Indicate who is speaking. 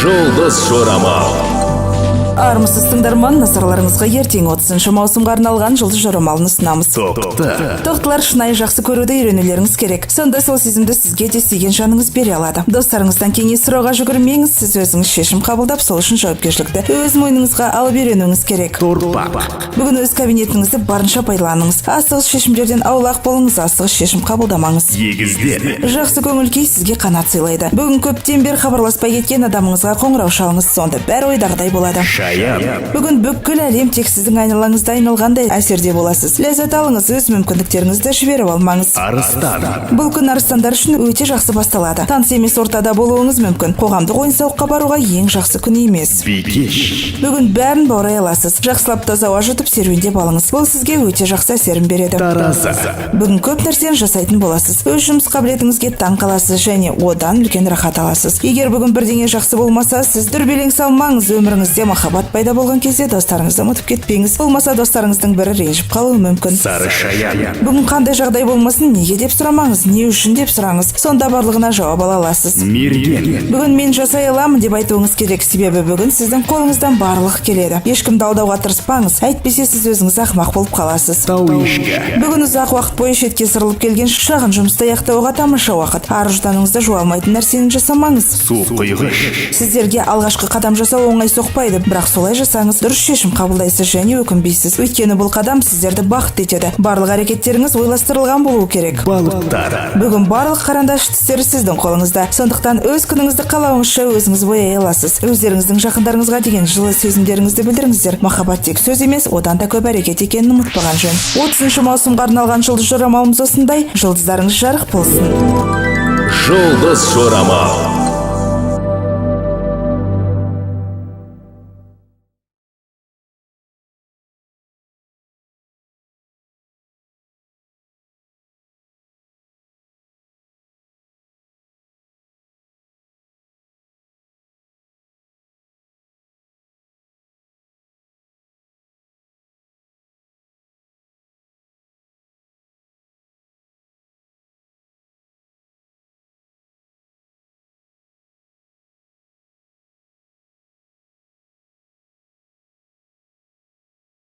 Speaker 1: Жұлдыз жорамал.
Speaker 2: Армысыз тыңдарман, назарларыңызға ертең 30 маусымға арналған жұлдыз жорамалын ұсынамыз. Тоқтылар шынайы жақсы көруді үйренулеріңіз керек. Сонда сол сезімді сізге де сүйген жаныңыз бере алады. Достарыңыздан кеңес сұрауға жүгірмеңіз, сіз өзіңіз шешім қабылдап, сол үшін жауапкершілікті өз мойныңызға алып үйренуіңіз керек. Бүгін өз кабинетіңізді барынша пайдаланыңыз. Асығыс шешімдерден аулақ болыңыз, асығыс шешім қабылдамаңыз. Жақсы көңіл күй сізге қанат сыйлайды. Бүгін көптен бері хабарласпай кеткен адамыңызға қоңырау шалыңыз, сонда бәрі ойдағыдай болады. Бүгін бүкіл әлем тек сіздің айналаңызда айналғандай әсерде боласыз. Ләззат алыңыз, өз мүмкіндіктеріңізді жіберіп алмаңыз. Бұл күн арыстандар үшін өте жақсы басталады. Таныс емес ортада болуыңыз мүмкін. Қоғамдық ойын-сауыққа баруға ең жақсы күн емес. Бүгін бәрін баурай аласыз. Жақсылап таза ауа жұтып серуендеп алыңыз. Бұл сізге өте жақсы әсерін береді. Бүгін көп нәрсені жасайтын боласыз. Өз жұмыс қабілетіңізге таң қаласыз және одан үлкен рахат аласыз. Егер бүгін бірдеңе жақсы болмаса, сіз дүрбелең салмаңыз. Өміріңізде махаббат пайда болған кезде достарыңызды ұмытып кетпеңіз. Болмаса достарыңыздың бірі ренжіп қалуы мүмкін. Бүгін қандай жағдай болмасын, неге деп сұрамаңыз, не үшін деп сұраңыз. Сонда барлығына жауап ала аласыз. Бүгін мен жасай аламын деп айтуыңыз керек, себебі бүгін сіздің қолыңыздан барлық келеді. Ешкімді алдауға тырыспаңыз, әйтпесе сіз өзіңіз ақымақ болып қаласыз. Бүгін ұзақ уақыт бойы шетке сырылып келген шағын жұмысты аяқтауға тамаша уақыт. Ар-ұжданыңызды жуа алмайтын нәрсені жасамаңыз. Сіздерге алғашқы қадам жасау оңай соқпайды, бірақ солай жасаңыз дұрыс шешім қабылдайсыз және өкінбейсіз. Өйткені бұл қадам сіздерді бақытты етеді. Барлық әрекеттеріңіз ойластырылған болуы керек. Бүгін барлық қарандаш істері сіздің қолыңызда. Сондықтан өз күніңізді қалауыңызша өзіңіз бояй аласыз. Өздеріңіздің жақындарыңызға деген жылы сезімдеріңізді білдіріңіздер. Махаббат тек сөз емес, одан да көп әрекет екенін ұмытпаған жөн. 30 маусымға арналған жұлдыз жорамалымыз осындай. Жұлдыздарыңыз жарық болсын.
Speaker 1: Жұлдыз жорамал.